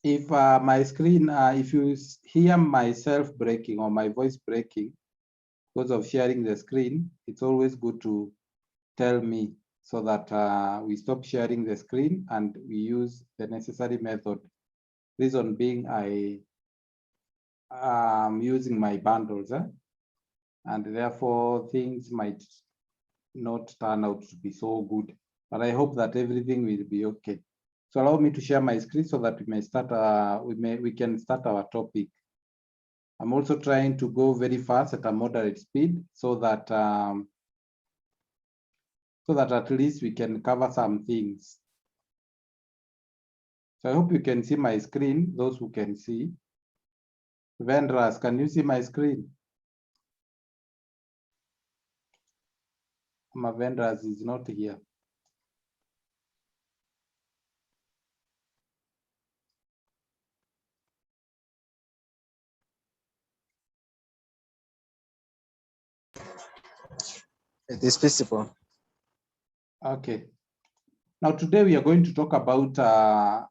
if my screen, if you hear myself breaking or my voice breaking because of sharing the screen, it's always good to tell me so that we stop sharing the screen and we use the necessary method. Reason being, I am using my bundles, and therefore things might not turn out to be so good. But I hope that everything will be okay. So allow me to share my screen so that we may start. We can start our topic. I'm also trying to go very fast at a moderate speed so that at least we can cover some things. So I hope you can see my screen. Those who can see. Vendras, can you see my screen? My Vendras is not here. It is visible. Okay. Now today we are going to talk about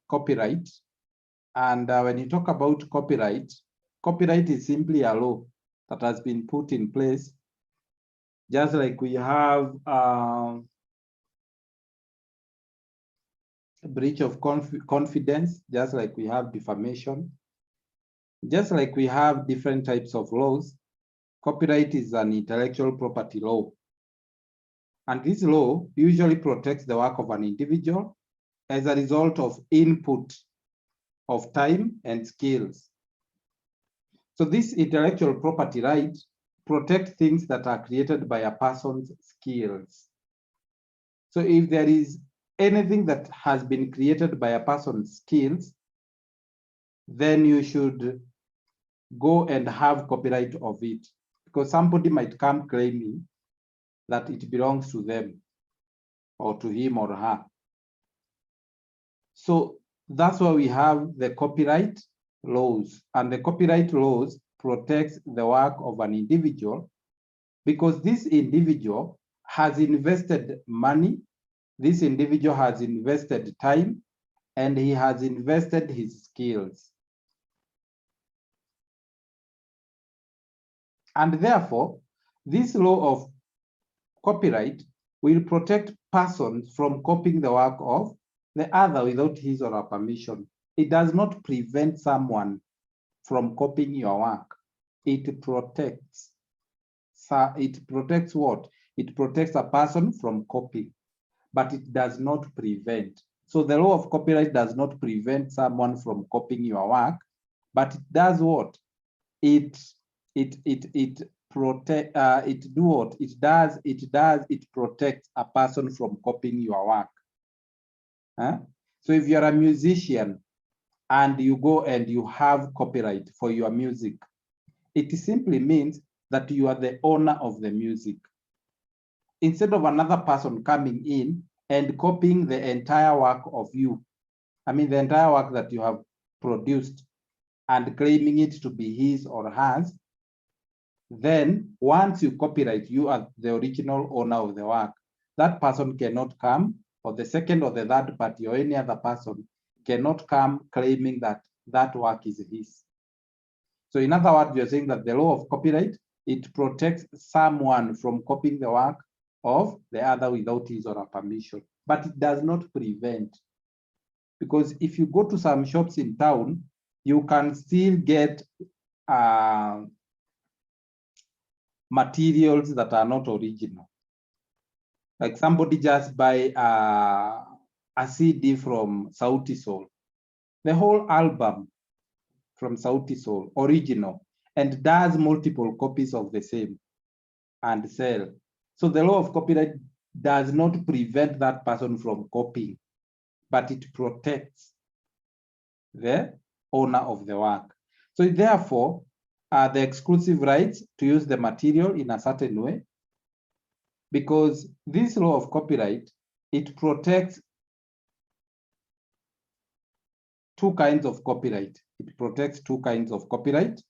copyright. And when you talk about copyright, copyright is simply a law that has been put in place, just like we have a breach of confidence, just like we have defamation, just like we have different types of laws. Copyright is an intellectual property law. And this law usually protects the work of an individual as a result of input of time and skills. So this intellectual property right protects things that are created by a person's skills. So if there is anything that has been created by a person's skills, then you should go and have copyright of it, because somebody might come claiming that it belongs to them or to him or her. So that's why we have the copyright laws, and the copyright laws protects the work of an individual because this individual has invested money, this individual has invested time, and he has invested his skills. And therefore, this law of copyright will protect persons from copying the work of the other without his or her permission. It does not prevent someone from copying your work. It protects. So it protects what? It protects a person from copying, but it does not prevent. So the law of copyright does not prevent someone from copying your work, but it does what? It protects a person from copying your work. So if you're a musician and you go and you have copyright for your music, it simply means that you are the owner of the music. Instead of another person coming in and copying the entire work of you, the entire work that you have produced and claiming it to be his or hers, then once you copyright, you are the original owner of the work. That person cannot come, or the second or the third party or any other person cannot come claiming that that work is his. So in other words, we are saying that the law of copyright, it protects someone from copying the work of the other without his or her permission, but it does not prevent. Because if you go to some shops in town, you can still get materials that are not original. Like somebody just buy a CD from Sauti Sol, the whole album from Sauti Sol, original, and does multiple copies of the same and sell. So the law of copyright does not prevent that person from copying, but it protects the owner of the work. So therefore, the exclusive rights to use the material in a certain way, because this law of copyright, it protects two kinds of copyright. It protects two kinds of copyright.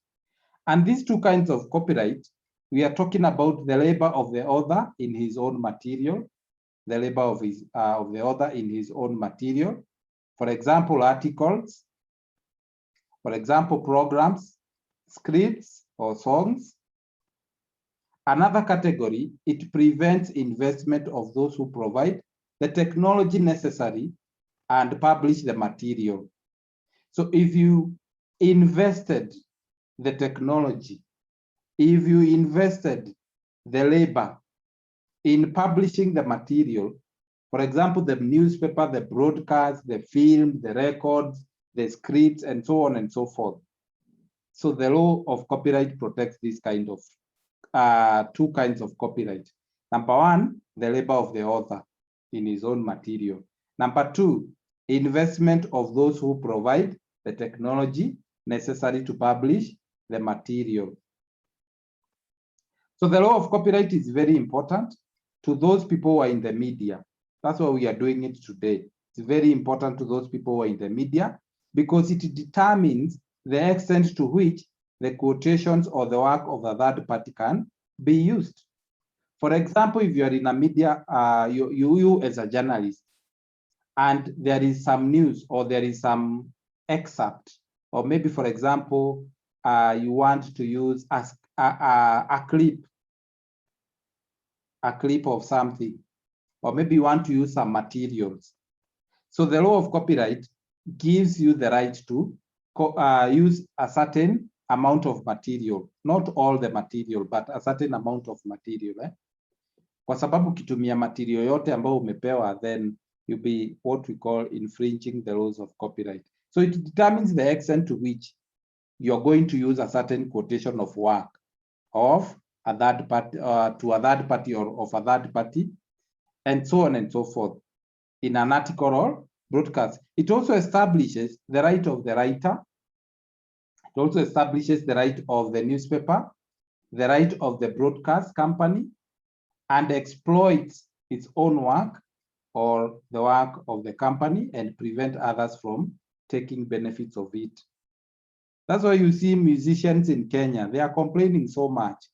And these two kinds of copyright, we are talking about the labor of the author in his own material, the labor of the author in his own material. For example, articles, For example, programs, scripts, or songs. Another category, it prevents investment of those who provide the technology necessary and publish the material. So if you invested the technology, if you invested the labor in publishing the material, for example, the newspaper, the broadcast, the film, the records, the scripts, and so on and so forth. So the law of copyright protects this kind of two kinds of copyright. Number one, the labor of the author in his own material. Number two, investment of those who provide the technology necessary to publish the material. So the law of copyright is very important to those people who are in the media. That's why we are doing it today. It's very important to those people who are in the media because it determines the extent to which the quotations or the work of a third party can be used. For example, if you are in a media, you as a journalist, and there is some news or there is some excerpt, or maybe, for example, you want to use a clip of something, or maybe you want to use some materials. So the law of copyright gives you the right to use a certain amount of material, not all the material, but a certain amount of material. Kwa sababu kitumia material yote ambayo umepewa, then you'll be what we call infringing the laws of copyright. So it determines the extent to which you're going to use a certain quotation of work of a third party to a third party or of a third party, and so on and so forth in an article or broadcast. It also establishes the right of the writer. It also establishes the right of the newspaper, the right of the broadcast company, and exploits its own work or the work of the company and prevent others from taking benefits of it. That's why you see musicians in Kenya, they are complaining so much.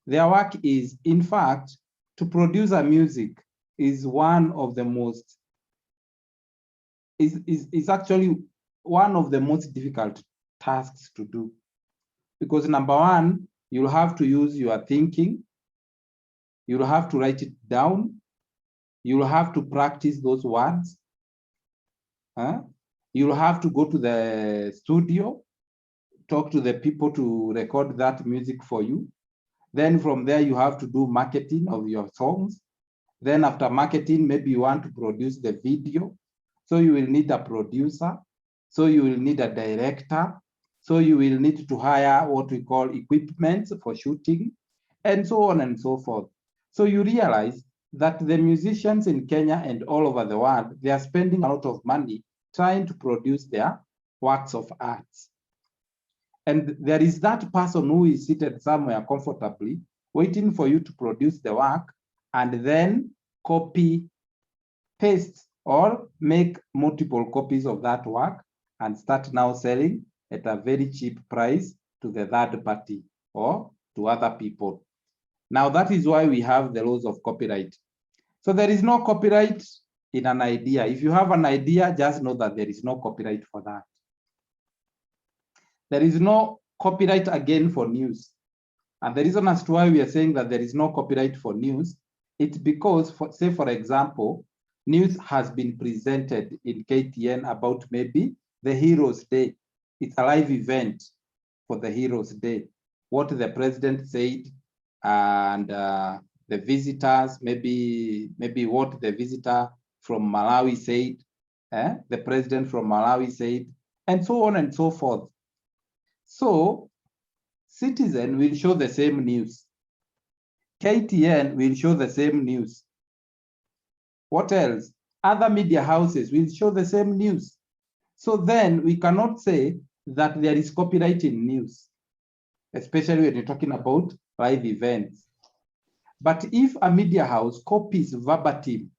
Their work is, in fact, to produce a music is one of the most, is actually one of the most difficult tasks to do. Because number one, you'll have to use your thinking, you'll have to write it down, you'll have to practice those words, you'll have to go to the studio, talk to the people to record that music for you. Then from there, you have to do marketing of your songs. Then after marketing, maybe you want to produce the video. So you will need a producer. So you will need a director. So you will need to hire what we call equipment for shooting, and so on and so forth. So you realize that the musicians in Kenya and all over the world, they are spending a lot of money trying to produce their works of arts. And there is that person who is seated somewhere comfortably, waiting for you to produce the work and then copy, paste, or make multiple copies of that work and start now selling at a very cheap price to the third party or to other people. Now, that is why we have the laws of copyright. So there is no copyright in an idea. If you have an idea, just know that there is no copyright for that. There is no copyright again for news. And the reason as to why we are saying that there is no copyright for news, it's because, say, for example, news has been presented in KTN about maybe the Heroes Day. It's a live event for the Heroes Day. What the president said and the visitors, maybe what the visitor from Malawi said, the president from Malawi said, and so on and so forth. So Citizen will show the same news. KTN will show the same news. What else? Other media houses will show the same news. So then we cannot say that there is copyright in news, especially when you're talking about live events. But if a media house copies verbatim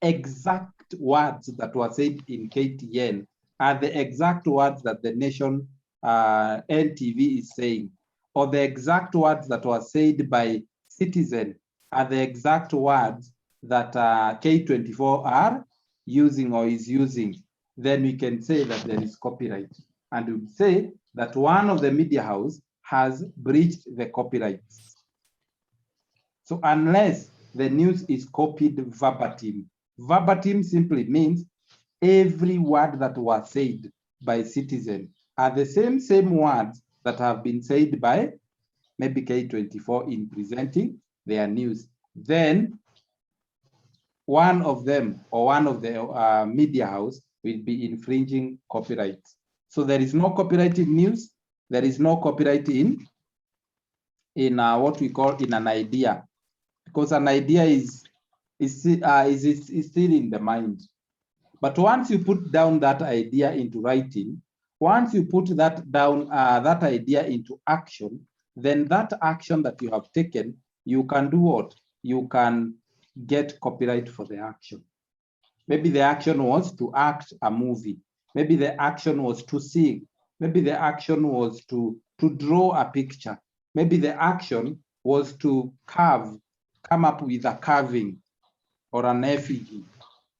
exact words that were said in KTN are the exact words that the Nation NTV is saying, or the exact words that were said by Citizen are the exact words that K24 are using or is using, then we can say that there is copyright. and would say that one of the media house has breached the copyrights. So unless the news is copied verbatim, verbatim simply means every word that was said by citizen are the same words that have been said by maybe K24 in presenting their news. Then one of them or one of the media house will be infringing copyright. So there is no copyright in news. There is no copyright in what we call in an idea, because an idea is still in the mind. But once you put down that idea into writing, once you put that down, that idea into action, then that action that you have taken, you can do what? You can get copyright for the action. Maybe the action was to act a movie. Maybe the action was to sing. Maybe the action was to draw a picture. Maybe the action was to come up with a carving or an effigy.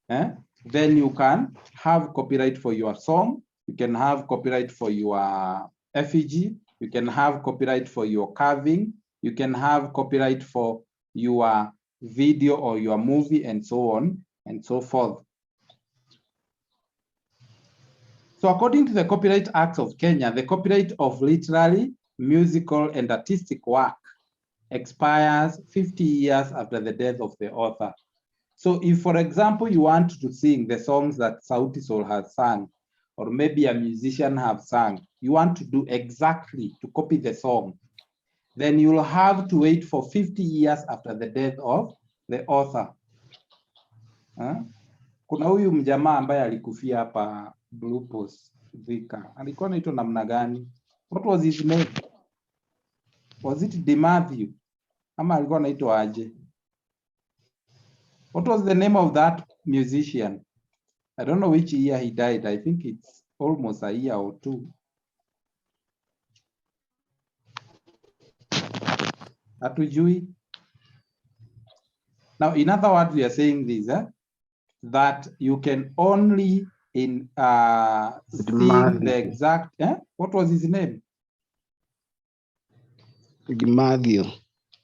Then you can have copyright for your song. You can have copyright for your effigy. You can have copyright for your carving. You can have copyright for your video or your movie, and so on and so forth. So according to the Copyright Act of Kenya, the copyright of literary, musical, and artistic work expires 50 years after the death of the author. So if, for example, you want to sing the songs that Sauti Sol has sung, or maybe a musician have sung, you want to do exactly to copy the song, then you'll have to wait for 50 years after the death of the author. Kuna huyu mjamaa ambaye alikufia hapa Blue Post Thika. Alikuwa anaitwa namna gani? What was his name? Was it DeMatthew? Ama alikuwa anaitwa aje? What was the name of that musician? I don't know which year he died. I think it's almost a year or two. Hatujui. Now, in other words, we are saying this, that you can only sing the exact, what was his name? DeMatthew.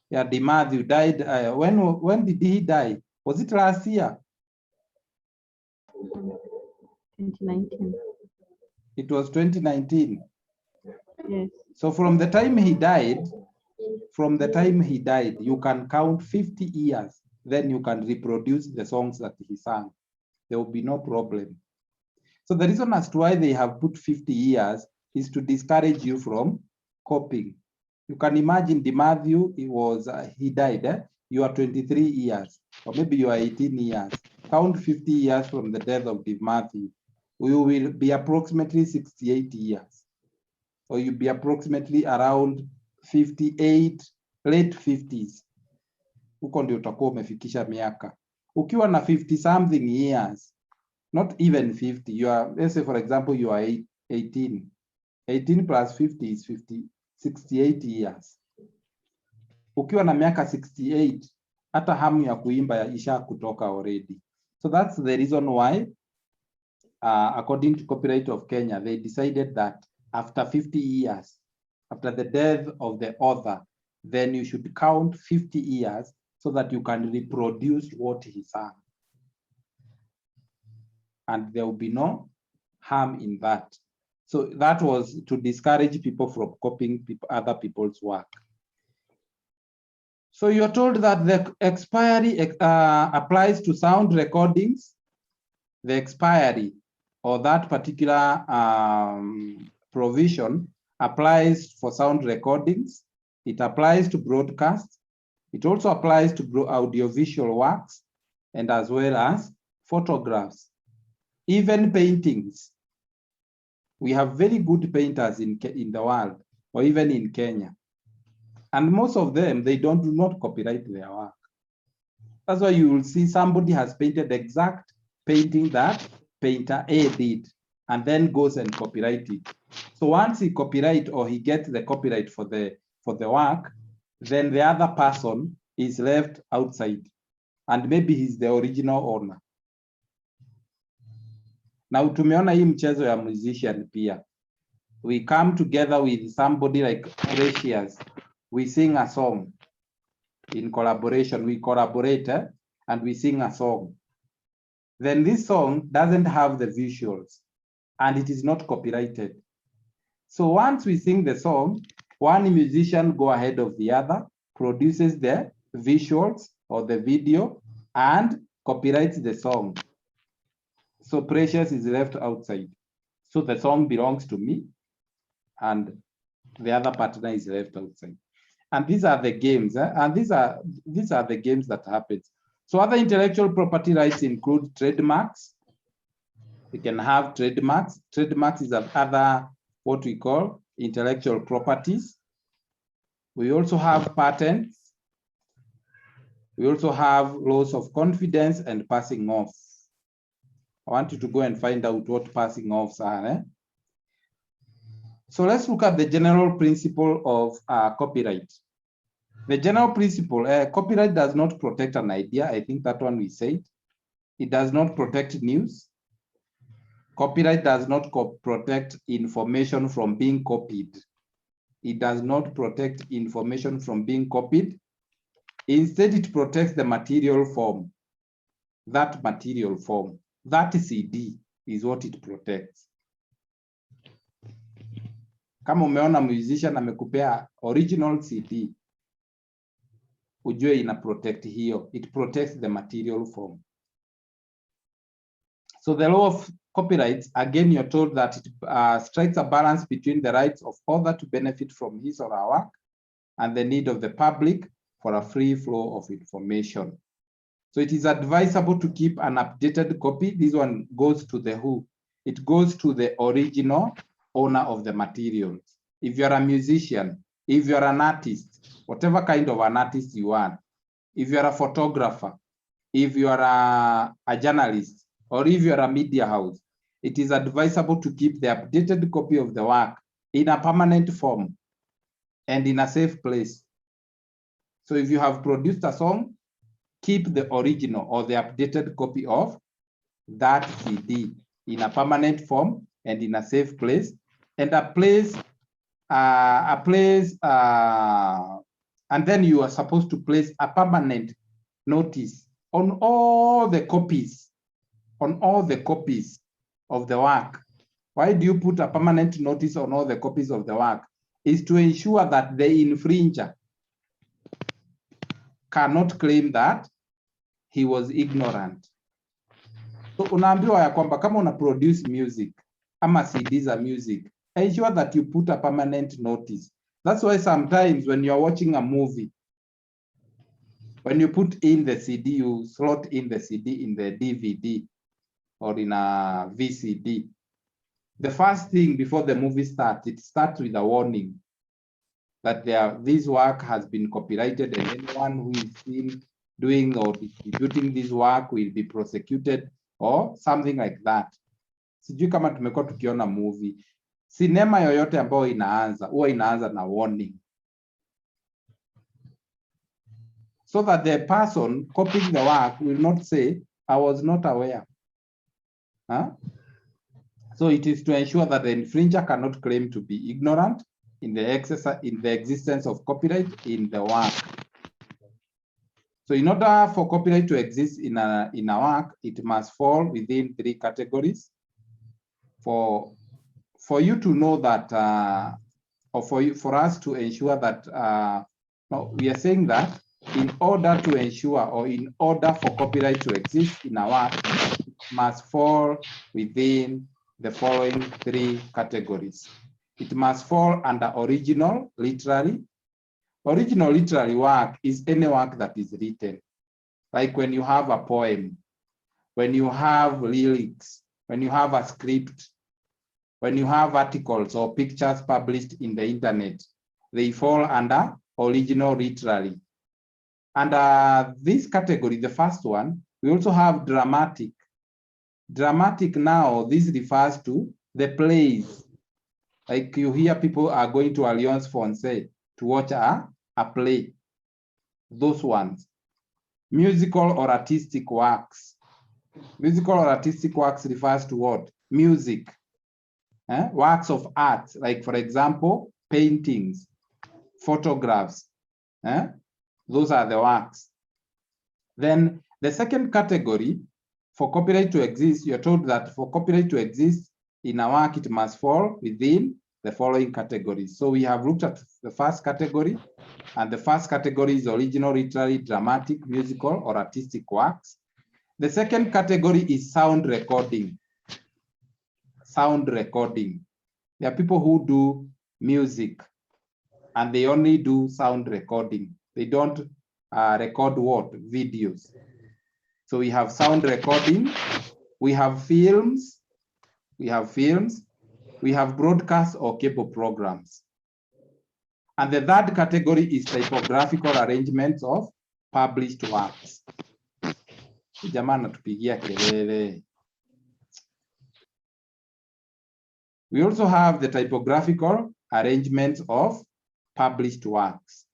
Yeah, DeMatthew died. When did he die? Was it last year? 2019. It was 2019. Yes. So from the time he died, you can count 50 years. Then you can reproduce the songs that he sang. There will be no problem. So the reason as to why they have put 50 years is to discourage you from copying. You can imagine DeMatthew, he died, you are 23 years, or maybe you are 18 years. Count 50 years from the death of DeMatthew. You will be approximately 68 years. Or you'll be approximately around 58, late 50s. Huko ndio utakuwa umefikisha miaka. Ukiwa na 50 something years, not even 50, you are, let's say for example, you are 18. 18 plus 50 is 68 years. Ukiwa na miaka 68, hata hamu ya kuimba isha kutoka already. So that's the reason why, according to Copyright of Kenya, they decided that after 50 years, after the death of the author, then you should count 50 years so that you can reproduce what he sang. And there will be no harm in that. So that was to discourage people from copying other people's work. So you're told that the expiry applies to sound recordings. The expiry or that particular provision applies for sound recordings. It applies to broadcast. It also applies to audiovisual works, and as well as photographs, even paintings. We have very good painters in the world, or even in Kenya. And most of them, they do not copyright their work. That's why you will see somebody has painted the exact painting that painter A did, and then goes and copyright it. So once he copyright or he gets the copyright for the work, then the other person is left outside, and maybe he's the original owner. Na tumeona hii mchezo ya musician pia. We come together with somebody like Precious. We sing a song in collaboration. We collaborate and we sing a song. Then this song doesn't have the visuals and it is not copyrighted. So once we sing the song, one musician go ahead of the other, produces the visuals or the video and copyrights the song. So Precious is left outside. So the song belongs to me and the other partner is left outside. And these are the games, and these are the games that happen. So other intellectual property rights include trademarks. We can have trademarks. Trademarks is other what we call intellectual properties. We also have patents. We also have laws of confidence and passing off. I want you to go and find out what passing offs are. So let's look at the general principle of copyright. The general principle, copyright does not protect an idea. I think that one we said. It does not protect news. Copyright does not protect information from being copied. It does not protect information from being copied. Instead, it protects the material form. That material form, that CD is what it protects. Kama umeona musician amekupea original CD, ujue ina protect hiyo. It protects the material form. So the law of copyrights, again, you're told that it strikes a balance between the rights of author to benefit from his or her work and the need of the public for a free flow of information. So it is advisable to keep an updated copy. This one goes to the who? It goes to the original owner of the materials. If you're a musician, if you're an artist, whatever kind of an artist you are, if you're a photographer, if you're a journalist, or if you're a media house, it is advisable to keep the updated copy of the work in a permanent form and in a safe place. So if you have produced a song, keep the original or the updated copy of that CD in a permanent form and in a safe place, and and then you are supposed to place a permanent notice on all the copies, of the work. Why do you put a permanent notice on all the copies of the work? Is to ensure that the infringer cannot claim that he was ignorant. So unaambiwa ya kwamba kama una produce music ama CD za music, ensure that you put a permanent notice. That's why sometimes when you're watching a movie, when you put in the CD, you slot in the CD in the DVD or in a VCD. The first thing before the movie starts, it starts with a warning that this work has been copyrighted and anyone who is seen doing or distributing this work will be prosecuted or something like that. Sijui kama tumekuwa tukiona movie. Sinema yoyote ambayo huwa inaanza na warning. So that the person copying the work will not say, I was not aware. So it is to ensure that the infringer cannot claim to be ignorant in the existence of copyright in the work. So in order for copyright to exist in a work, it must fall within 3 categories. For you to know that, or for us to ensure that, no, we are saying that in order to ensure or in order for copyright to exist in a work, it must fall within the following 3 categories. It must fall under original literary. Original literary work is any work that is written. Like when you have a poem, when you have lyrics, when you have a script, when you have articles or pictures published in the internet, they fall under original literary. Under this category, the first one, we also have dramatic. Dramatic now, this refers to the plays. Like you hear people are going to Alliance Francaise to watch a play. Those ones. Musical or artistic works. Musical or artistic works refers to what? Music. works of art, like for example, paintings, photographs. Those are the works. Then the second category, for copyright to exist, you're told that for copyright to exist in a work, it must fall within the following categories. So we have looked at the first category, and the first category is original, literary, dramatic, musical, or artistic works. The second category is sound recording. Sound recording. There are people who do music and they only do sound recording. They don't record what? Videos. So we have sound recording, we have films, we have broadcast or cable programs. And the third category is typographical arrangements of published works. Jamani tupigia kelele. We also have the typographical arrangements of published works.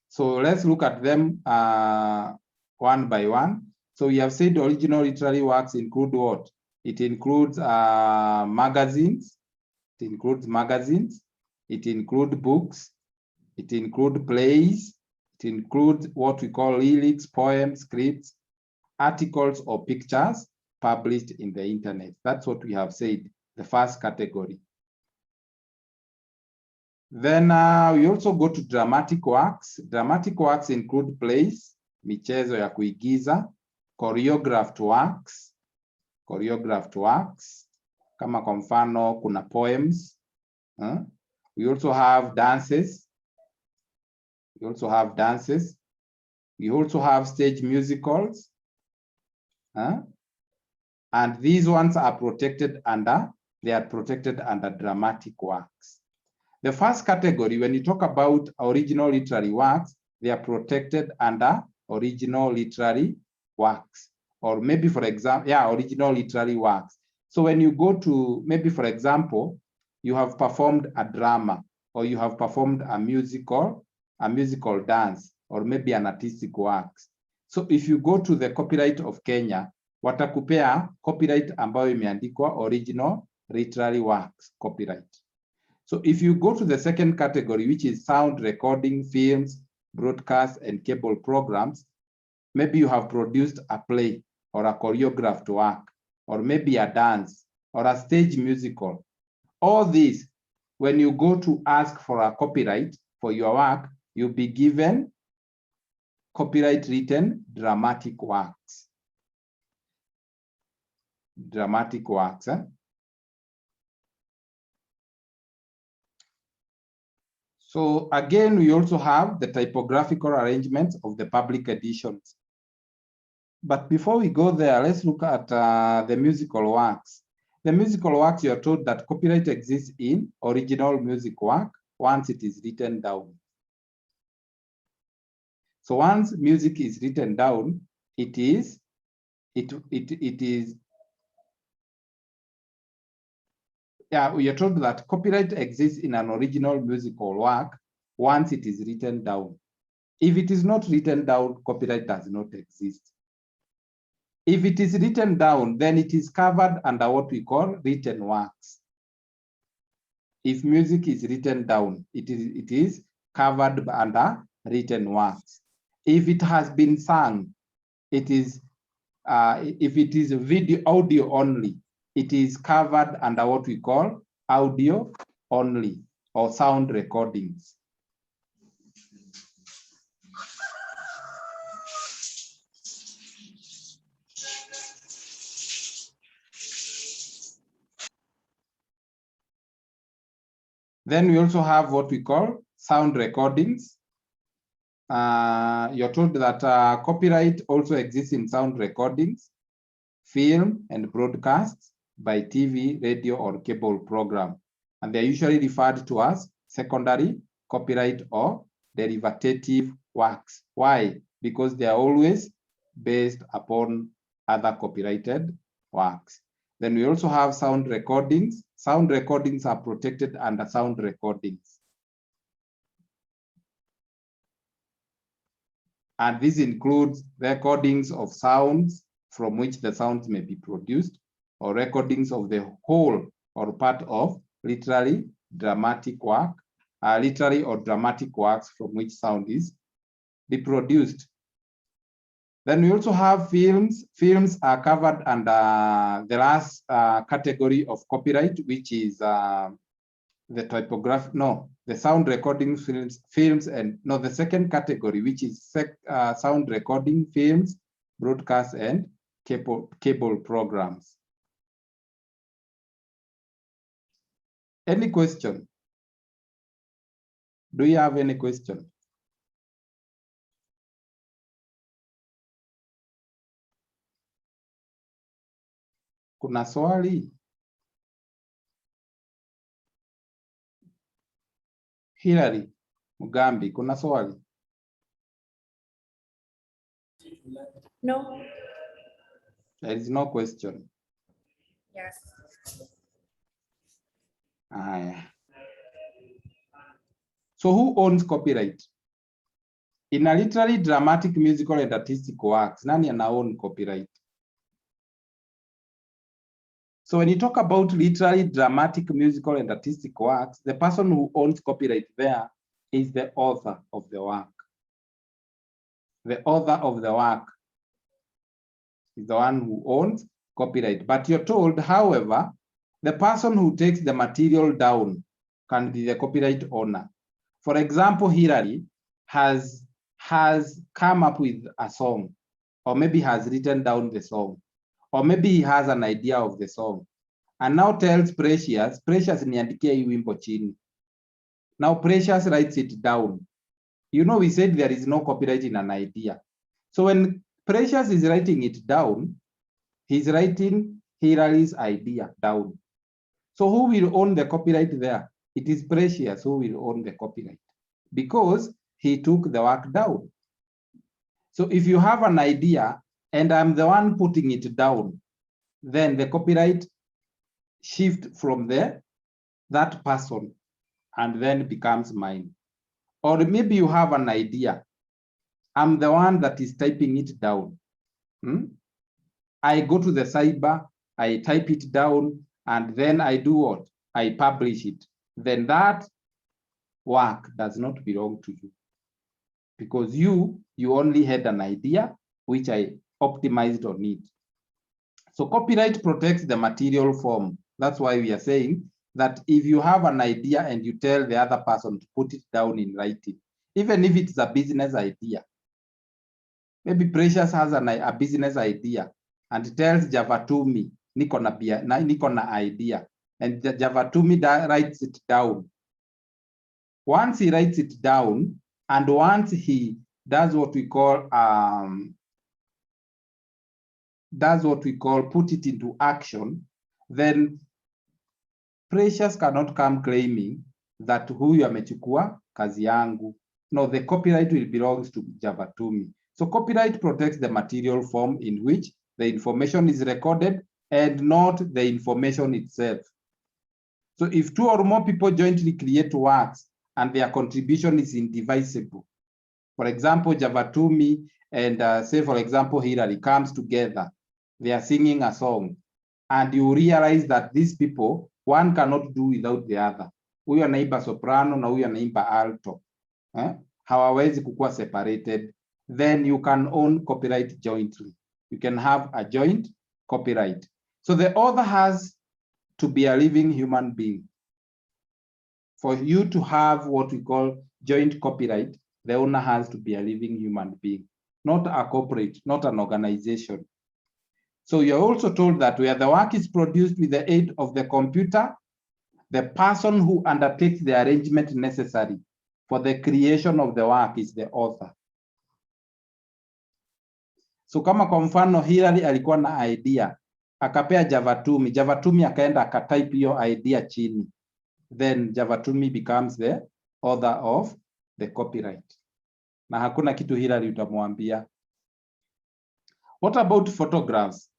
So let's look at them one by one. So we have said original literary works include what? It includes magazines. It includes magazines. It includes books. It includes plays. It includes what we call lyrics, poems, scripts, articles, or pictures published in the internet. That's what we have said, the first category. Then we also go to dramatic works. Dramatic works include plays, michezo ya kuigiza, choreographed works, kama kwa mfano kuna poems. We also have dances. We also have stage musicals. And these ones are protected under dramatic works. The first category, when you talk about original literary works, they are protected under original literary works. Or maybe, for example, original literary works. So when you go to, maybe, for example, you have performed a drama, or you have performed a musical dance, or maybe an artistic works. So if you go to the copyright of Kenya, watakupea copyright ambayo imeandikwa original literary works copyright. So if you go to the second category, which is sound recording, films, broadcast, and cable programs, maybe you have produced a play or a choreographed work, or maybe a dance or a stage musical. All these, when you go to ask for a copyright for your work, you'll be given copyright written dramatic works. Dramatic works. So again, we also have the typographical arrangements of the public editions. But before we go there, let's look at the musical works. The musical works, you are told that copyright exists in original music work once it is written down. So once music is written down, we are told that copyright exists in an original musical work once it is written down. If it is not written down, copyright does not exist. If it is written down, then it is covered under what we call written works. If music is written down, it is covered under written works. If it has been sung, it is if it is audio only, it is covered under what we call audio only or sound recordings. Then we also have what we call sound recordings. You're told that copyright also exists in sound recordings, film and broadcasts by TV, radio, or cable program. And they're usually referred to as secondary copyright or derivative works. Why? Because they are always based upon other copyrighted works. Then we also have sound recordings. Sound recordings are protected under sound recordings. And this includes recordings of sounds from which the sounds may be produced, or recordings of the whole or part of literary dramatic work, literary or dramatic works from which sound is reproduced. Then we also have films. Films are covered under the last category of copyright, which is the sound recording films, and the second category, which is sound recording films, broadcast, and cable programs. Any question? Do you have any question? Kuna swali? Hilary Mugambi, kuna swali? No. There is no question. Yes. So who owns copyright? In a literary, dramatic, musical, and artistic works, nani ana own copyright? So when you talk about literary, dramatic, musical, and artistic works, the person who owns copyright there is the author of the work. The author of the work is the one who owns copyright. But you're told, however, the person who takes the material down can be the copyright owner. For example, Hilary has come up with a song, or maybe has written down the song, or maybe he has an idea of the song, and now tells Precious, niandikie hii wimbo chini. Now Precious writes it down. You know, we said there is no copyright in an idea. So when Precious is writing it down, he's writing Hilary's idea down. So who will own the copyright there? It is Precious who will own the copyright because he took the work down. So if you have an idea and I'm the one putting it down, then the copyright shift from that person and then becomes mine. Or maybe you have an idea. I'm the one that is typing it down. I go to the cyber, I type it down, and then I do what? I publish it. Then that work does not belong to you because you only had an idea which I optimized on it. So copyright protects the material form. That's why we are saying that if you have an idea and you tell the other person to put it down in writing, even if it's a business idea, maybe Precious has a business idea and tells Javatumi, niko na idea, and Javatumi writes it down. Once he writes it down, and once he does what we call put it into action, then Precious cannot come claiming that huyu amechukua kazi yangu. No, the copyright will belong to Javatumi. So copyright protects the material form in which the information is recorded and not the information itself. So if two or more people jointly create works and their contribution is indivisible, for example, Javatumi and say, for example, Hilary comes together, they are singing a song, and you realize that these people, one cannot do without the other. Huyu anaimba soprano na huyu anaimba alto. Hawawezi kukua separated. Then you can own copyright jointly. You can have a joint copyright. So the author has to be a living human being. For you to have what we call joint copyright, the owner has to be a living human being, not a corporate, not an organization. So you're also told that where the work is produced with the aid of the computer, the person who undertakes the arrangement necessary for the creation of the work is the author. So kama kwa mfano Hilary alikuwa na idea, akapea Javatumi, Javatumi akaenda akatype hiyo idea chini, then Javatumi becomes the author of the copyright. Na hakuna kitu Hilary utamwambia. What about photographs?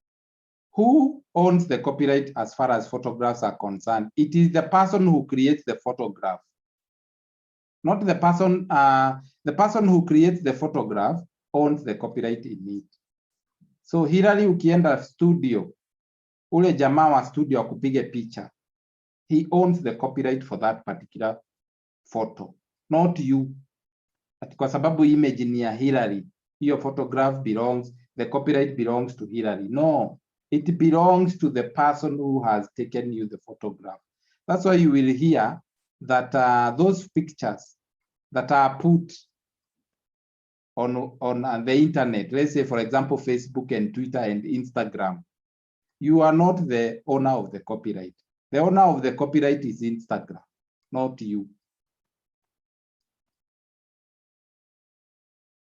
Who owns the copyright as far as photographs are concerned? It is the person who creates the photograph. Not the person who creates the photograph owns the copyright in it. So Hilary ukienda studio, ule jamaa wa studio wa kupiga picha, he owns the copyright for that particular photo, not you. Ati kwa sababu image ni ya Hillary, hiyo photograph belongs, the copyright belongs to Hillary. No, it belongs to the person who has taken you the photograph. That's why you will hear that those pictures that are put on the internet, let's say, for example, Facebook and Twitter and Instagram, you are not the owner of the copyright. The owner of the copyright is Instagram, not you.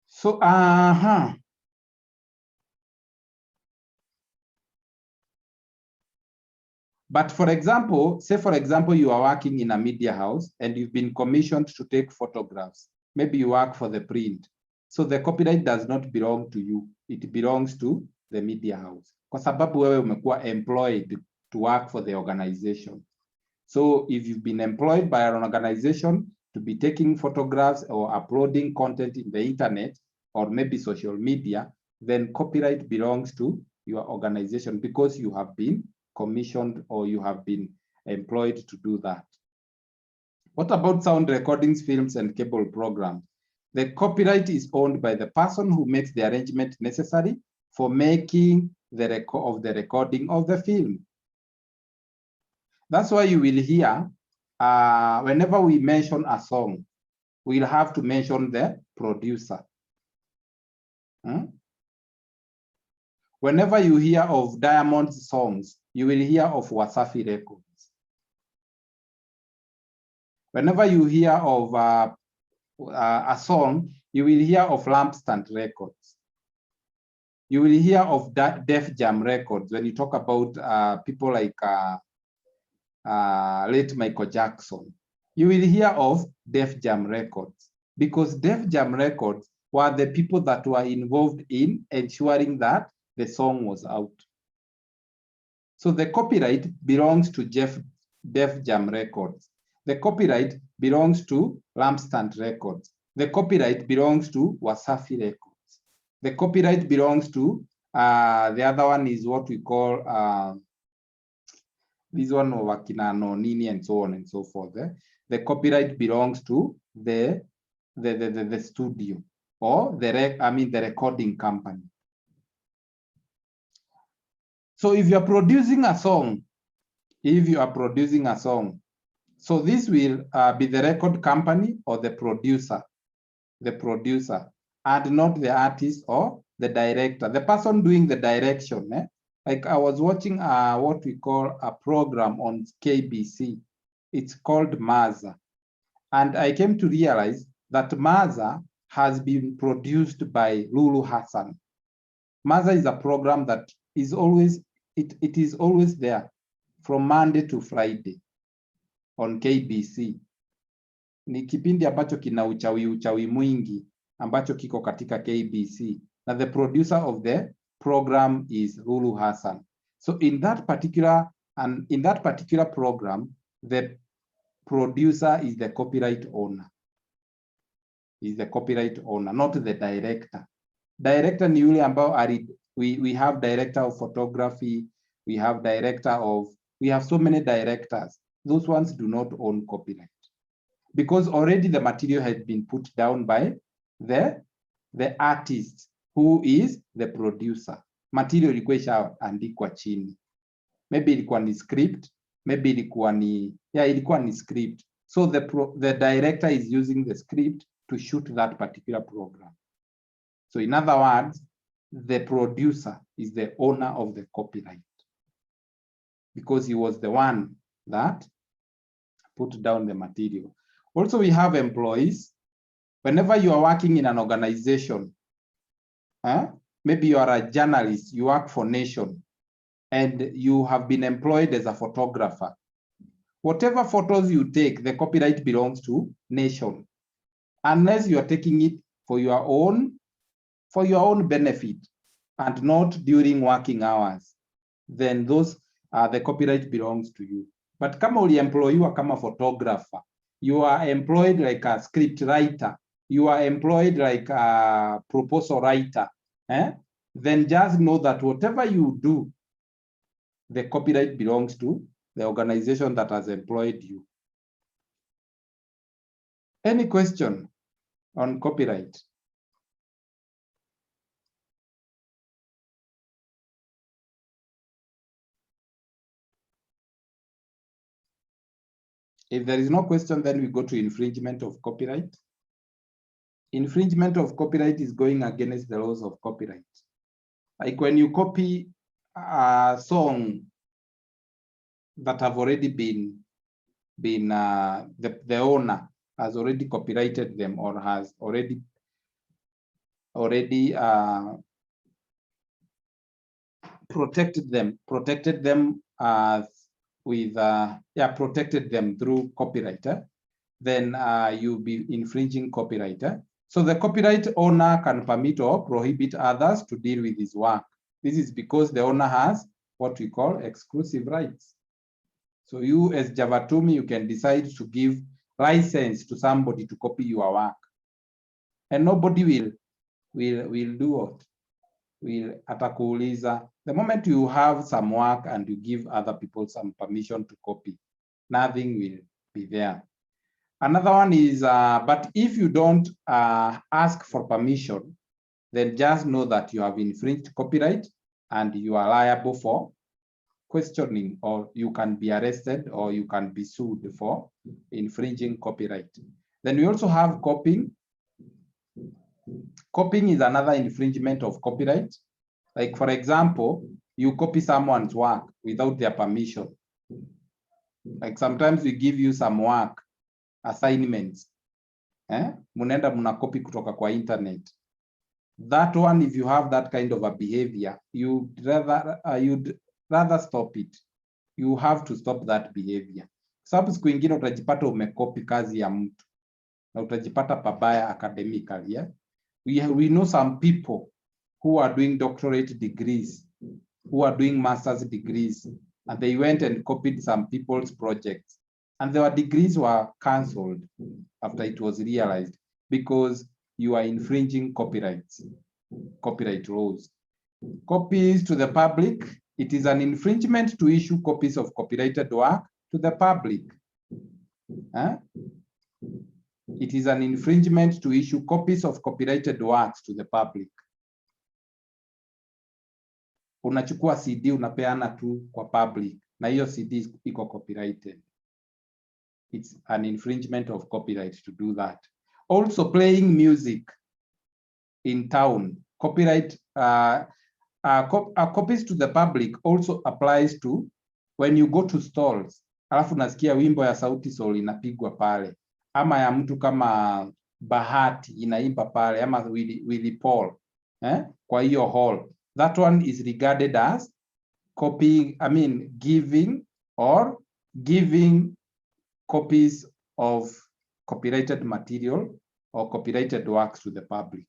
So, But for example, say for example, you are working in a media house and you've been commissioned to take photographs. Maybe you work for the print. So the copyright does not belong to you. It belongs to the media house. Kwa sababu wewe umekuwa employed to work for the organization. So if you've been employed by an organization to be taking photographs or uploading content in the internet or maybe social media, then copyright belongs to your organization because you have been commissioned or you have been employed to do that. What about sound recordings, films, and cable programs? The copyright is owned by the person who makes the arrangement necessary for making the recording of the film. That's why you will hear, whenever we mention a song, we'll have to mention the producer. Whenever you hear of Diamond's songs, you will hear of Wasafi Records. Whenever you hear of a song, you will hear of Lampstand Records. You will hear of Def Jam Records when you talk about people like late Michael Jackson. You will hear of Def Jam Records because Def Jam Records were the people that were involved in ensuring that the song was out. So the copyright belongs to Def Jam Records. The copyright belongs to Lampstand Records. The copyright belongs to Wasafi Records. The copyright belongs to, the other one is what we call, this one of Akina Nonini and so on and so forth. The copyright belongs to the studio or the recording company. So if you are producing a song, so this will be the record company or the producer, and not the artist or the director, the person doing the direction. Like I was watching what we call a program on KBC. It's called Maza. And I came to realize that Maza has been produced by Lulu Hassan. Maza is a program that is always, it is always there from Monday to Friday on KBC. Ni kipindi ambacho kina uchawi mwingi ambacho kiko katika KBC. Na the producer of the program is Lulu Hassan. So in that particular program, the producer is the copyright owner. Is the copyright owner, not the director. Director ni yule ambao we have director of photography, we have so many directors. Those ones do not own copyright because already the material had been put down by the artist who is the producer. Material ilikuwa ishaandikwa chini. Maybe ilikuwa ni script, maybe ilikuwa ni script. So the director is using the script to shoot that particular program. So in other words, the producer is the owner of the copyright because he was the one that put down the material. Also, we have employees. Whenever you are working in an organization, maybe you are a journalist, you work for Nation, and you have been employed as a photographer. Whatever photos you take, the copyright belongs to Nation, unless you are taking it for your own benefit and not during working hours. Then the copyright belongs to you. But kama uliemployiwa kama photographer, you are employed like a script writer, you are employed like a proposal writer, then just know that whatever you do the copyright belongs to the organization that has employed you. Any question on copyright? If there is no question, then we go to infringement of copyright. Infringement of copyright is going against the laws of copyright. Like when you copy a song that have already been the owner has already copyrighted them or has already protected them protected them through copyright, then you'll be infringing copyright. So the copyright owner can permit or prohibit others to deal with his work. This is because the owner has what we call exclusive rights. So you as Javatumi, you can decide to give license to somebody to copy your work. And nobody will do what? Will atakuuliza. The moment you have some work and you give other people some permission to copy, nothing will be there. Another one is, but if you don't ask for permission, then just know that you have infringed copyright and you are liable for questioning, or you can be arrested or you can be sued for infringing copyright. Then we also have copying. Copying is another infringement of copyright. Like for example, you copy someone's work without their permission. Like sometimes we give you some work, assignments. Munenda muna copy kutoka kwa internet. That one, if you have that kind of a behavior, you'd rather stop it. You have to stop that behavior. Sababu siku ingine utajipata umekopi kazi ya mtu na utajipata pabaya academically. Yeah? We know some people who are doing doctorate degrees, who are doing master's degrees, and they went and copied some people's projects. And their degrees were cancelled after it was realized because you are infringing copyright laws. Copies to the public. It is an infringement to issue copies of copyrighted work to the public. It is an infringement to issue copies of copyrighted works to the public. Unachukua CD unapeana tu kwa public na hiyo CD iko copyrighted. It's an infringement of copyright to do that. Also playing music in town. Copyright copies to the public also applies to when you go to stalls. Alafu nasikia wimbo ya Sauti Sol inapigwa pale. Ama ya mtu kama Bahati inaimba pale, ama Willy Paul kwa hiyo hall. That one is regarded as copying, giving copies of copyrighted material or copyrighted works to the public.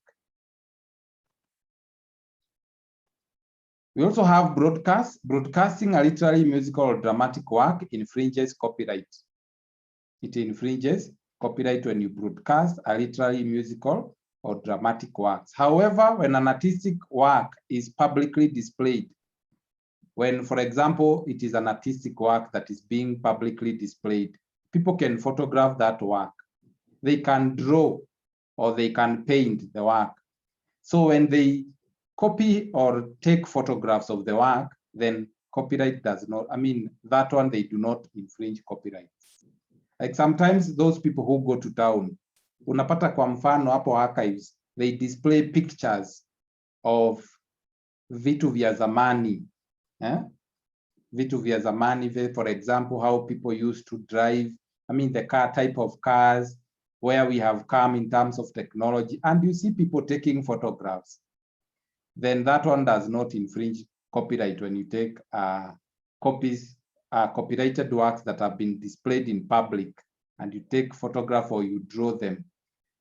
We also have broadcast. Broadcasting a literary, musical, or dramatic work infringes copyright. It infringes copyright when you broadcast a literary, musical, or dramatic works. However, when an artistic work is publicly displayed, when, for example, it is an artistic work that is being publicly displayed, people can photograph that work. They can draw or they can paint the work. So when they copy or take photographs of the work, then copyright does not, that one, they do not infringe copyright. Like sometimes those people who go to town, unapata kwa mfano hapo archives, they display pictures of vitu vya zamani. Vitu vya zamani, for example, how people used to drive, the car type of cars, where we have come in terms of technology, and you see people taking photographs. Then that one does not infringe copyright when you take copies, copyrighted works that have been displayed in public, and you take photograph or you draw them.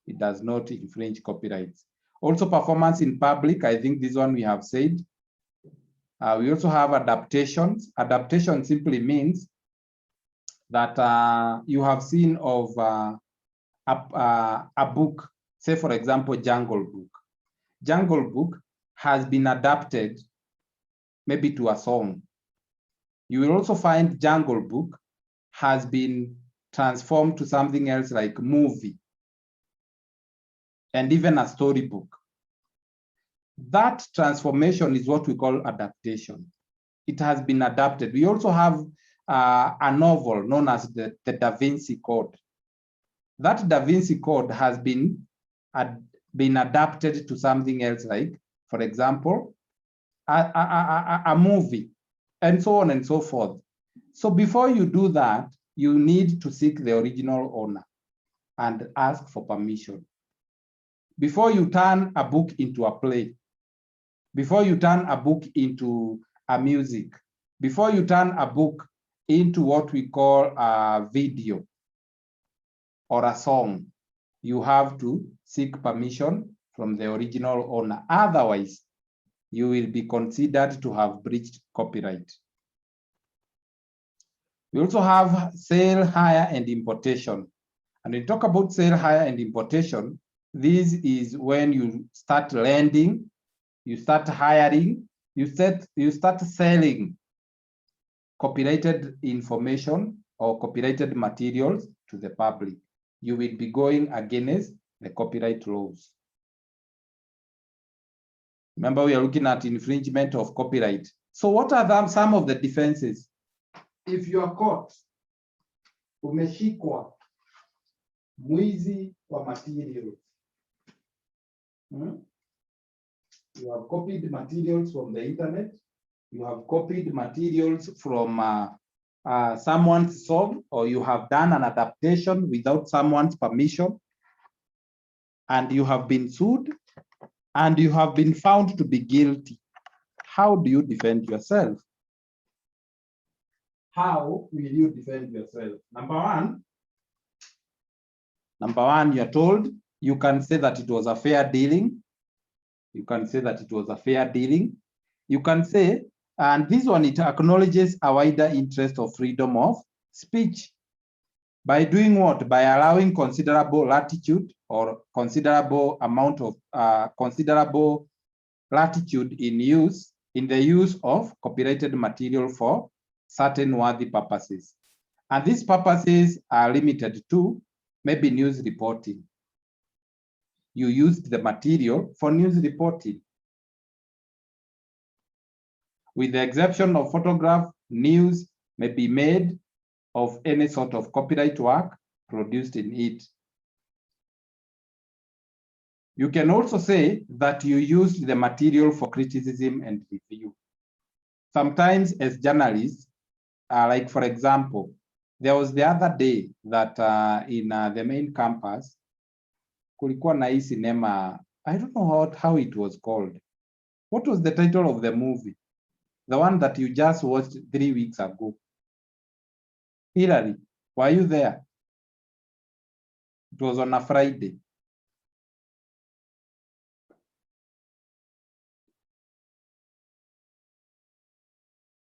It does not infringe copyrights. Also performance in public, I think this one we have said. We also have adaptations. Adaptation simply means that you have seen of a book, say for example, Jungle Book. Jungle Book has been adapted maybe to a song. You will also find Jungle Book has been transformed to something else like movie and even a storybook. That transformation is what we call adaptation. It has been adapted. We also have a novel known as the Da Vinci Code. That Da Vinci Code has been adapted to something else, like, for example, a movie, and so on and so forth. So before you do that, you need to seek the original owner and ask for permission. Before you turn a book into a play, before you turn a book into a music, before you turn a book into what we call a video or a song, you have to seek permission from the original owner. Otherwise, you will be considered to have breached copyright. We also have sale, hire, and importation. And when we talk about sale, hire, and importation, this is when you start lending, you start hiring, you start selling copyrighted information or copyrighted materials to the public. You will be going against the copyright laws. Remember, we are looking at infringement of copyright. So what are some of the defenses? If you are caught, umeshikwa mwizi wa materials, you have copied materials from the internet, you have copied materials from someone's song, or you have done an adaptation without someone's permission, and you have been sued, and you have been found to be guilty. How do you defend yourself? How will you defend yourself? Number one, you're told you can say that it was a fair dealing. You can say that it was a fair dealing. You can say, and this one, it acknowledges a wider interest of freedom of speech. By doing what? By allowing considerable latitude or considerable amount of considerable latitude in the use of copyrighted material for certain worthy purposes. And these purposes are limited to maybe news reporting. You used the material for news reporting. With the exception of photograph, news may be made of any sort of copyright work produced in it. You can also say that you used the material for criticism and review. Sometimes as journalists, like for example, there was the other day that in the main campus, kulikuwa na hii cinema, I don't know how it was called. What was the title of the movie? The one that you just watched 3 weeks ago. Hilary, were you there? It was on a Friday.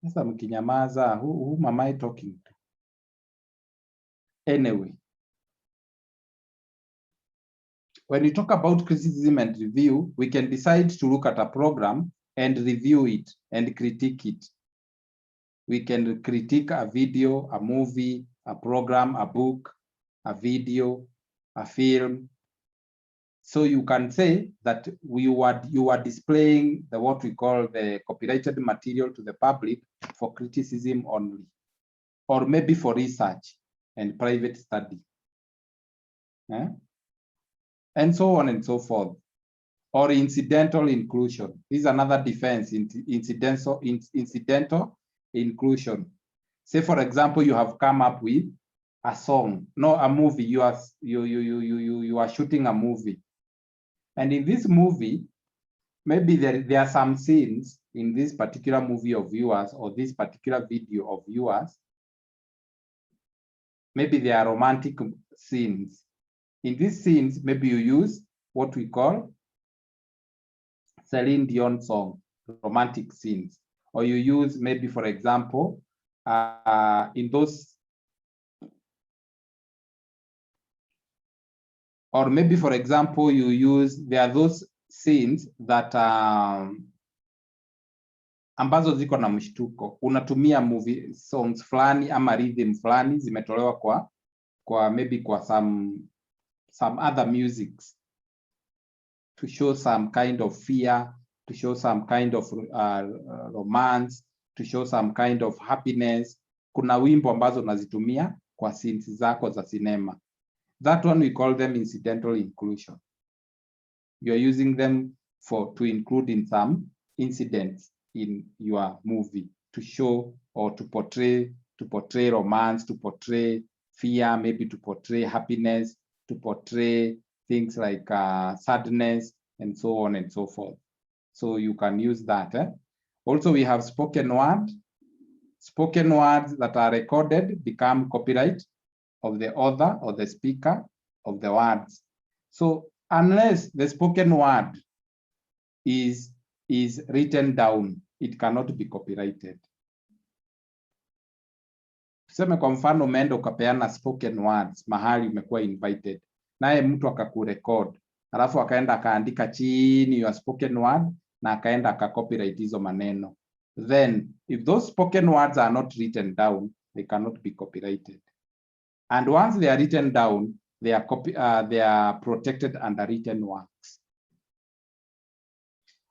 Sasa mkinyamaza, whom am I talking to? Anyway, when we talk about criticism and review, we can decide to look at a program and review it and critique it. We can critique a video, a movie, a program, a book, a video, a film. So you can say that you are displaying what we call the copyrighted material to the public for criticism only, or maybe for research and private study. And so on and so forth. Or incidental inclusion. This is another defense, incidental inclusion. Say, for example, you have come up with a song, no, a movie. You are shooting a movie, and in this movie, maybe there are some scenes in this particular movie of yours or this particular video of yours. Maybe they are romantic scenes. In these scenes, maybe you use what we call Celine Dion song, romantic scenes, or you use maybe, for example, in those, or maybe, for example, you use, there are those scenes that ambazo ziko na mshtuko. Unatumia movie songs fulani ama rhythm fulani zimetolewa kwa maybe kwa some other musics to show some kind of fear, to show some kind of romance, to show some kind of happiness. Kuna wimbo ambazo unazitumia kwa scenes zako za cinema. That one we call them incidental inclusion. You are using them to include in some incidents in your movie to show or to portray romance, to portray fear, maybe to portray happiness, to portray things like sadness, and so on and so forth. So you can use that. Also, we have spoken word. Spoken words that are recorded become copyright of the author or the speaker of the words. So unless the spoken word is written down, it cannot be copyrighted. Tuseme kwa mfano umeenda ukapeana spoken words mahali umekuwa invited, naye mtu akakurecord, alafu akaenda akaandika chini your spoken word na akaenda akacopyright hizo maneno. Then if those spoken words are not written down, they cannot be copyrighted. And once they are written down, they are protected under written works.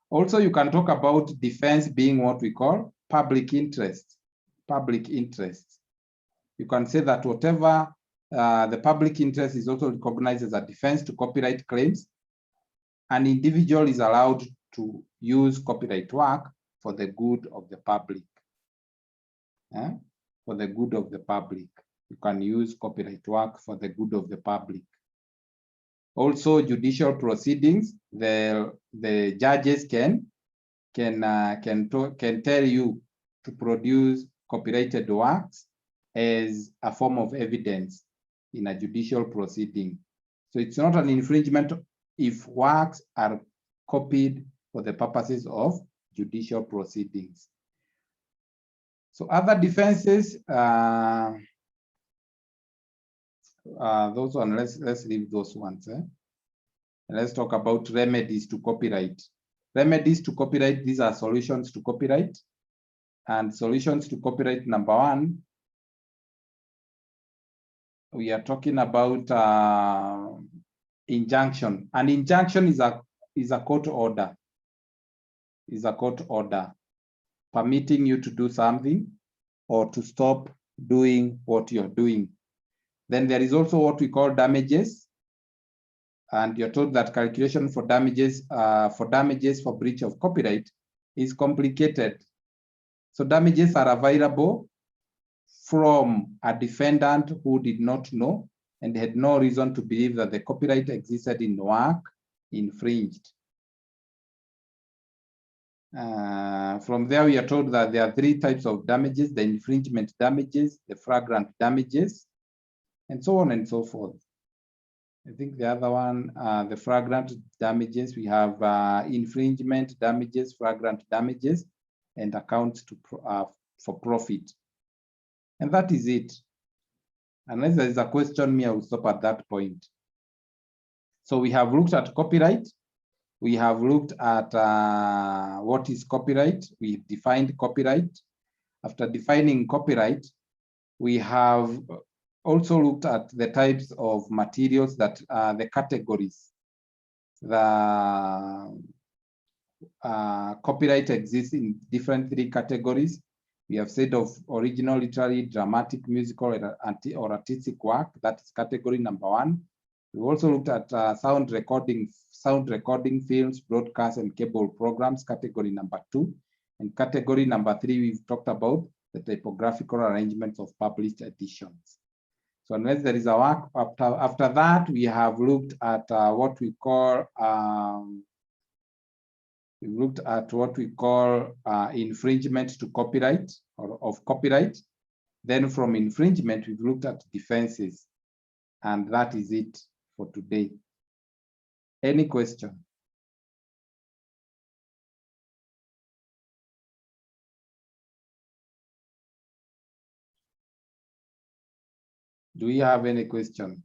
Also, you can talk about defense being what we call public interest. Public interest. You can say that whatever the public interest is also recognized as a defense to copyright claims. An individual is allowed to use copyright work for the good of the public. For the good of the public. You can use copyright work for the good of the public. Also, judicial proceedings, the judges can tell you to produce copyrighted works as a form of evidence in a judicial proceeding. So it's not an infringement if works are copied for the purposes of judicial proceedings. So other defenses, those ones, let's leave those ones. Let's talk about remedies to copyright. Remedies to copyright, these are solutions to copyright. And solutions to copyright, number one, we are talking about injunction. An injunction is a court order. Is a court order permitting you to do something or to stop doing what you're doing. Then there is also what we call damages. And you're told that calculation for damages for breach of copyright is complicated. So damages are available from a defendant who did not know and had no reason to believe that the copyright existed in the work infringed. From there, we are told that there are three types of damages: the infringement damages, the flagrant damages, and so on and so forth. I think the other one, the flagrant damages, we have infringement damages, flagrant damages, and accounts for profit. And that is it. Unless there is a question, I will stop at that point. So we have looked at copyright. We have looked at what is copyright. We defined copyright. After defining copyright, we have also looked at the types of materials that the categories. The copyright exists in different three categories. We have said of original, literary, dramatic, musical, or artistic work. That is category number one. We also looked at sound recording, films, broadcast, and cable programs, category number two. And category number three, we've talked about the typographical arrangements of published editions. So unless there is a work, after that, we have looked at what we call infringement to copyright or of copyright. Then from infringement, we've looked at defenses, and that is it for today. Any question? Do we have any question?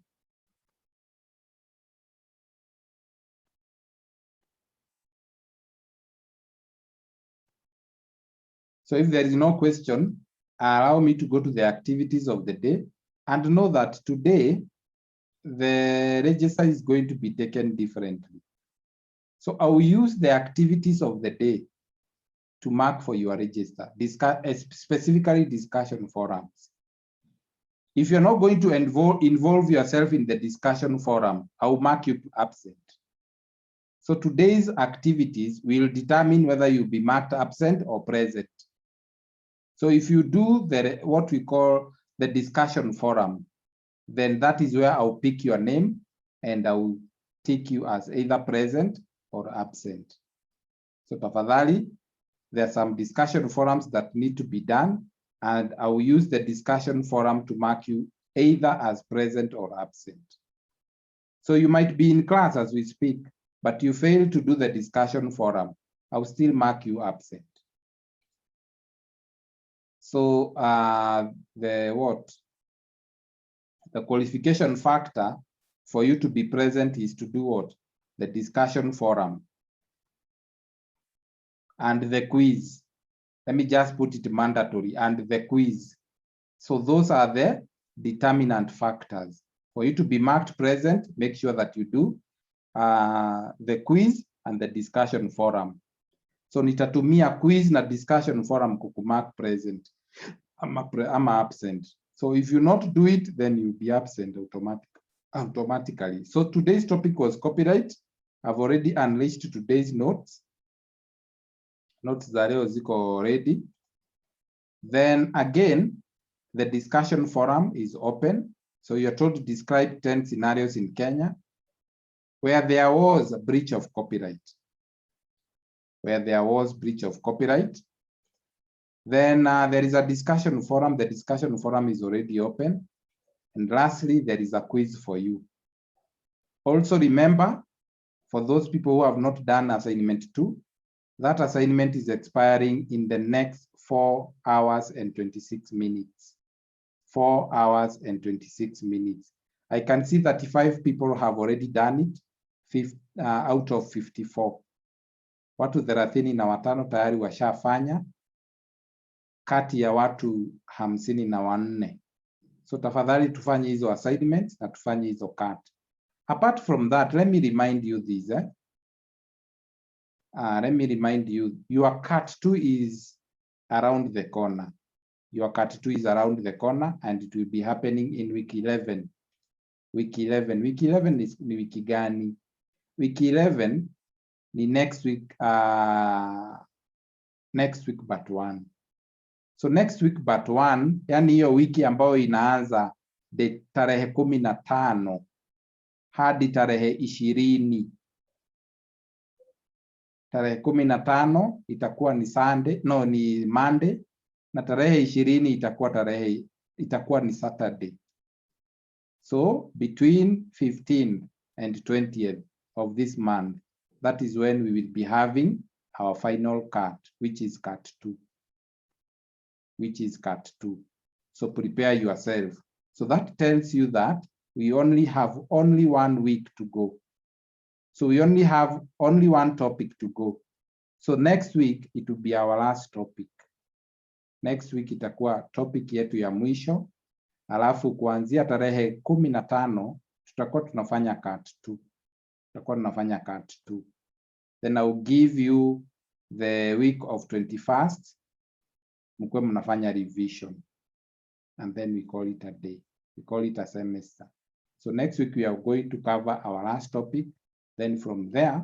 So if there is no question, allow me to go to the activities of the day and know that today the register is going to be taken differently. So I will use the activities of the day to mark for your register, specifically discussion forums. If you're not going to involve yourself in the discussion forum, I will mark you absent. So today's activities will determine whether you'll be marked absent or present. So if you do what we call the discussion forum, then that is where I'll pick your name and I will take you as either present or absent. So tafadhali, there are some discussion forums that need to be done, and I will use the discussion forum to mark you either as present or absent. So you might be in class as we speak, but you fail to do the discussion forum. I will still mark you absent. So the qualification factor for you to be present is to do what? The discussion forum and the quiz. Let me just put it mandatory, and the quiz. So those are the determinant factors. For you to be marked present, make sure that you do the quiz and the discussion forum. So nitatumia quiz na discussion forum kukumark present. I'm absent. So if you not do it, then you'll be absent automatically. So today's topic was copyright. I've already unleashed today's notes. Notes za leo ziko ready. Then again, the discussion forum is open. So you're told to describe 10 scenarios in Kenya where there was a breach of copyright. Where there was breach of copyright. Then there is a discussion forum. The discussion forum is already open. And lastly, there is a quiz for you. Also remember, for those people who have not done assignment 2, that assignment is expiring in the next 4 hours and 26 minutes. 4 hours and 26 minutes. I can see 35 people have already done it, out of 54. Watu 35 tayari washafanya kati ya watu 54. So tafadhali tufanye hizo assignments na tufanye hizo cut. Apart from that, let me remind you this. Let me remind you, your cut 2 is around the corner. Your cut 2 is around the corner and it will be happening in week 11. Week 11. Week 11 is ni wiki gani? Week 11 ni next week but one. So next week but one, yani hiyo wiki ambayo inaanza tarehe 15 hadi tarehe 20. Tarehe 15 itakuwa ni Sunday, no ni Monday, na tarehe 20 itakuwa ni Saturday. So between 15th and 20th of this month, that is when we will be having our final cut, which is cut 2. So prepare yourself. So that tells you that we only have 1 week to go. So we only have only 1 topic to go. So next week it will be our last topic. Next week itakuwa topic yetu ya mwisho. Alafu kuanzia tarehe 15 tutakuwa tunafanya cut 2. Then I will give you the week of 21st. Mkuwe mnafanya revision. And then we call it a day. We call it a semester. So next week we are going to cover our last topic. Then from there,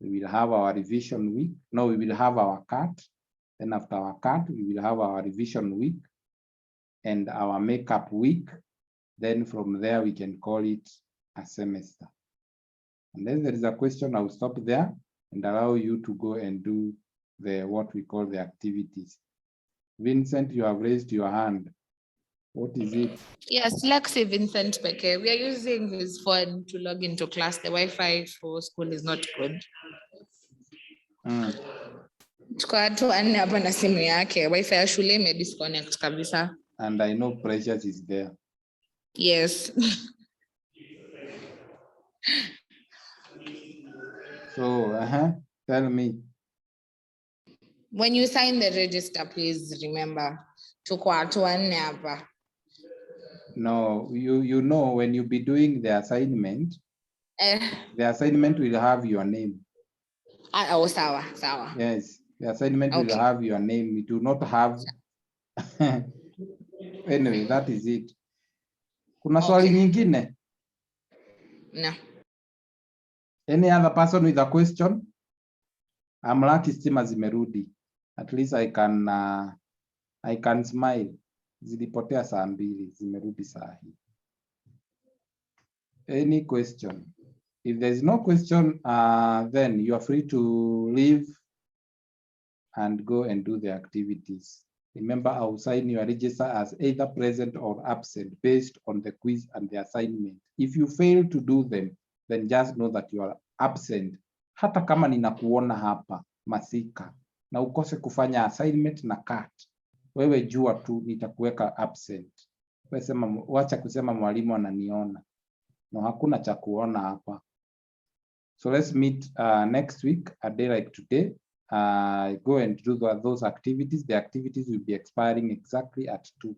we will have our revision week. No, we will have our cut. Then after our cut, we will have our revision week and our makeup week. Then from there, we can call it a semester. And then there is a question, I will stop there and allow you to go and do what we call the activities. Vincent, you have raised your hand. What is it? Yes, Lexi Vincent Peke. We are using his phone to log into class. The Wi-Fi for school is not good. Tuko watu 4 hapa na simu yake. Wi-Fi ya shule imedisconnect kabisa. And I know Precious is there. Yes. So, tell me. When you sign the register, please remember tuko watu wanne hapa. No, you know, when you be doing the assignment will have your name. Oh, sawa. Yes, the assignment will Okay. have your name. It will not have. Anyway, that is it. Kuna swali Okay. nyingine? No. Any other person with a question? I'm lucky stima zimerudi. At least I can smile. Zilipotea saa 2, zimerudi saa hii. Any question? If there is no question, then you are free to leave and go and do the activities. Remember, I will sign your register as either present or absent based on the quiz and the assignment. If you fail to do them, then just know that you are absent. Hata kama ninakuona hapa Masika na ukose kufanya assignment na cut, wewe jua tu nitakuweka absent. Wacha kusema mwalimu ananiona. No, hakuna cha kuona hapa. So let's meet next week, a day like today. Go and do those activities. The activities will be expiring exactly at 2.